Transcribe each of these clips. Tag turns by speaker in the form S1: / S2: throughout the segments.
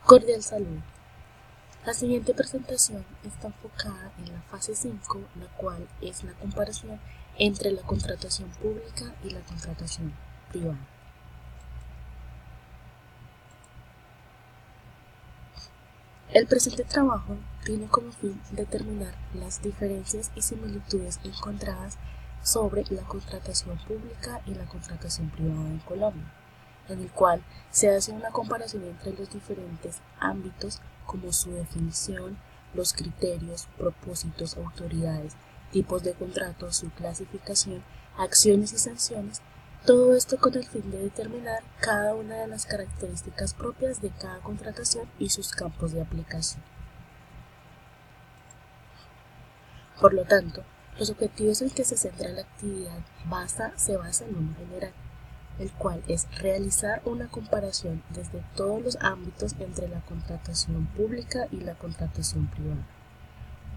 S1: Cordial saludo. La siguiente presentación está enfocada en la fase 5, la cual es la comparación entre la contratación pública y la contratación privada. El presente trabajo tiene como fin determinar las diferencias y similitudes encontradas sobre la contratación pública y la contratación privada en Colombia, en el cual se hace una comparación entre los diferentes ámbitos como su definición, los criterios, propósitos, autoridades, tipos de contratos, su clasificación, acciones y sanciones, todo esto con el fin de determinar cada una de las características propias de cada contratación y sus campos de aplicación. Por lo tanto, los objetivos en que se centra la actividad se basa en uno general, el cual es realizar una comparación desde todos los ámbitos entre la contratación pública y la contratación privada.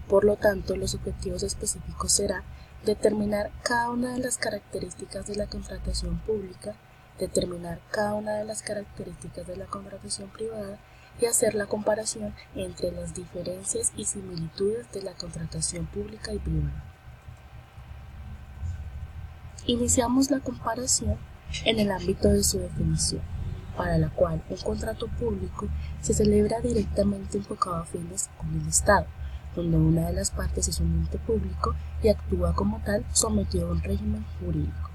S1: Por lo tanto, los objetivos específicos será determinar cada una de las características de la contratación pública, determinar cada una de las características de la contratación privada y hacer la comparación entre las diferencias y similitudes de la contratación pública y privada. Iniciamos la comparación en el ámbito de su definición, para la cual un contrato público se celebra directamente enfocado a fines con el Estado, donde una de las partes es un ente público y actúa como tal sometido a un régimen jurídico.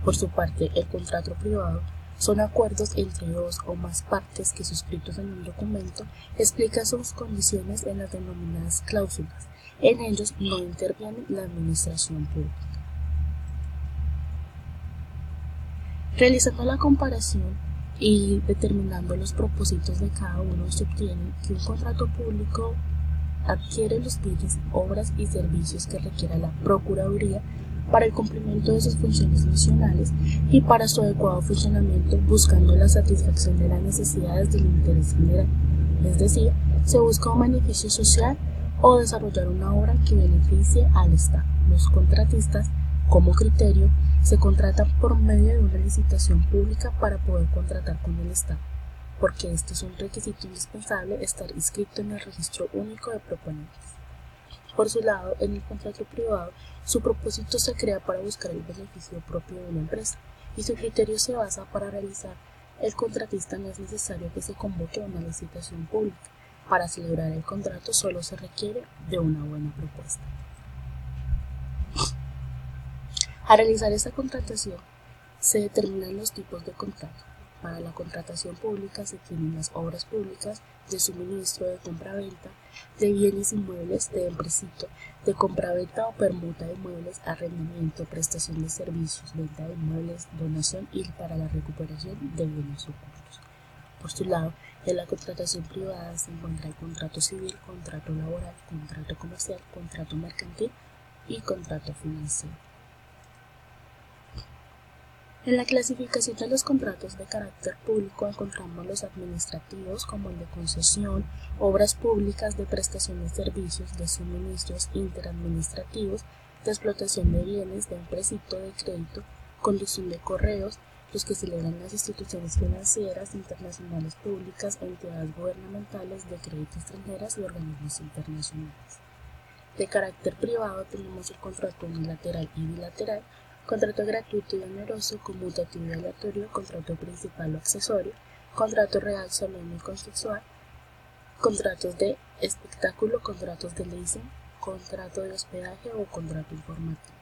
S1: Por su parte, el contrato privado son acuerdos entre dos o más partes que, suscritos en un documento, explican sus condiciones en las denominadas cláusulas. En ellos no interviene la administración pública. Realizando la comparación y determinando los propósitos de cada uno, se obtiene que un contrato público adquiere los bienes, obras y servicios que requiera la Procuraduría para el cumplimiento de sus funciones nacionales y para su adecuado funcionamiento, buscando la satisfacción de las necesidades del interés general, es decir, se busca un beneficio social o desarrollar una obra que beneficie al Estado. Los contratistas, como criterio, se contratan por medio de una licitación pública para poder contratar con el Estado, porque este es un requisito indispensable estar inscrito en el registro único de proponentes. Por su lado, en el contrato privado, su propósito se crea para buscar el beneficio propio de una empresa y su criterio se basa para realizar el contratista. No es necesario que se convoque una licitación pública. Para celebrar el contrato solo se requiere de una buena propuesta. Al realizar esta contratación, se determinan los tipos de contrato. Para la contratación pública se tienen las obras públicas de suministro, de compra-venta, de bienes inmuebles, de empréstito, de compra-venta o permuta de inmuebles, arrendamiento, prestación de servicios, venta de inmuebles, donación y para la recuperación de bienes ocultos. Por su lado, en la contratación privada se encuentra el contrato civil, contrato laboral, contrato comercial, contrato mercantil y contrato financiero. En la clasificación de los contratos de carácter público encontramos los administrativos como el de concesión, obras públicas, de prestación de servicios, de suministros interadministrativos, de explotación de bienes, de empréstito, de crédito, conducción de correos, los que celebran las instituciones financieras, internacionales públicas, entidades gubernamentales, de crédito extranjeras y organismos internacionales. De carácter privado tenemos el contrato unilateral y bilateral, contrato gratuito y oneroso, conmutativo y aleatorio, contrato principal o accesorio, contrato real, solemne y consensual, contratos de espectáculo, contratos de leasing, contrato de hospedaje o contrato informativo.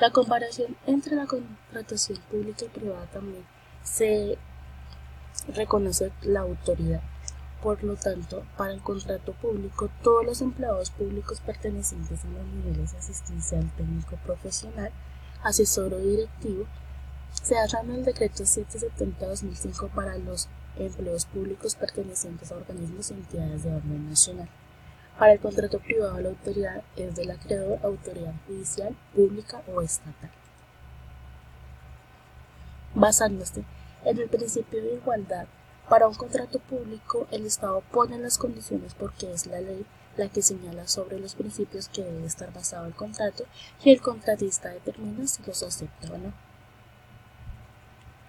S1: La comparación entre la contratación pública y privada también se reconoce la autoridad. Por lo tanto, para el contrato público, todos los empleados públicos pertenecientes a los niveles asistencial, técnico, profesional, asesor o directivo se hallan en el decreto 770/2005 para los empleos públicos pertenecientes a organismos y entidades de orden nacional. Para el contrato privado, la autoridad es del acreedor, autoridad judicial, pública o estatal. Basándose en el principio de igualdad, para un contrato público, el Estado pone las condiciones porque es la ley la que señala sobre los principios que debe estar basado el contrato y el contratista determina si los acepta o no.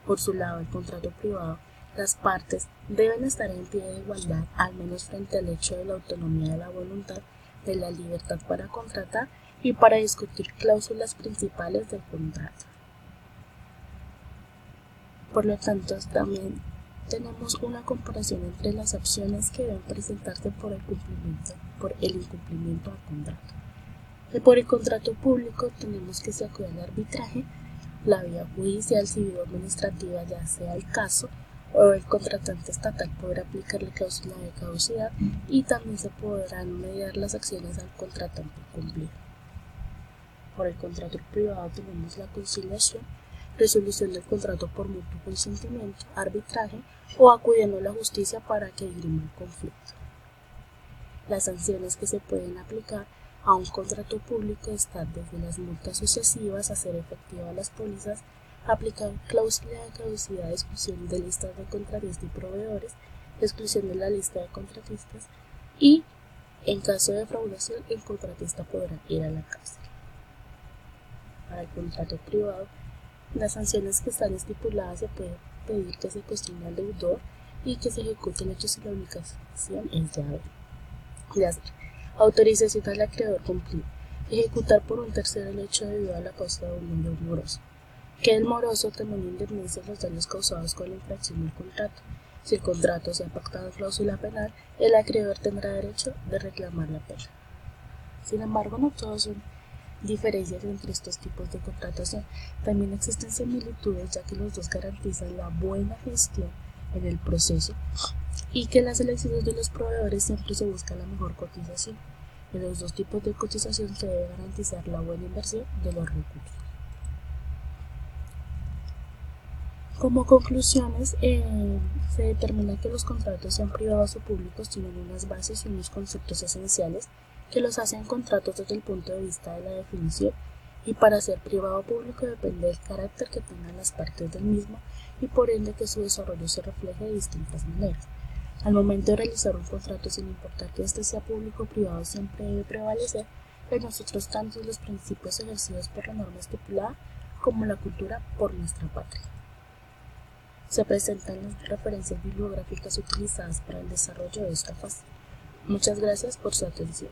S1: Por su lado, el contrato privado, Las partes deben estar en pie de igualdad, al menos frente al hecho de la autonomía de la voluntad, de la libertad para contratar y para discutir cláusulas principales del contrato. Por lo tanto, también tenemos una comparación entre las opciones que deben presentarse por el incumplimiento al contrato. Y por el contrato público tenemos que se acude al arbitraje, la vía judicial, civil o administrativa, ya sea el caso, o el contratante estatal podrá aplicar la cláusula de caducidad y también se podrán mediar las acciones al contratante cumplir. Por el contrato privado tenemos la conciliación, resolución del contrato por mutuo consentimiento, arbitraje o acudiendo a la justicia para que dirima el conflicto. Las sanciones que se pueden aplicar a un contrato público están desde las multas sucesivas, hacer efectivas las pólizas, aplicar cláusula de caducidad, exclusión de listas de contratistas y proveedores, exclusión de la lista de contratistas y, en caso de defraudación, el contratista podrá ir a la cárcel. Para el contrato privado, las sanciones que están estipuladas se puede pedir que se cuestione al deudor y que se ejecute el hecho si la obligación es de hacer. Autorización al acreedor cumplir. Ejecutar por un tercero el hecho debido a la causa de un moroso. Que el moroso también indemnice los daños causados con la infracción del contrato. Si el contrato se ha pactado en cláusula penal, el acreedor tendrá derecho de reclamar la pena. Sin embargo, no todos son diferencias entre estos tipos de contratación. También existen similitudes, ya que los dos garantizan la buena gestión en el proceso y que en las elecciones de los proveedores siempre se busca la mejor cotización. En los dos tipos de cotización se debe garantizar la buena inversión de los recursos. Como conclusiones, se determina que los contratos, sean privados o públicos, tienen unas bases y unos conceptos esenciales que los hacen contratos desde el punto de vista de la definición, y para ser privado o público depende del carácter que tengan las partes del mismo y por ende que su desarrollo se refleje de distintas maneras. Al momento de realizar un contrato, sin importar que este sea público o privado, siempre debe prevalecer en nosotros tanto los principios ejercidos por la norma estipulada como la cultura por nuestra patria. Se presentan las referencias bibliográficas utilizadas para el desarrollo de esta fase. Muchas gracias por su atención.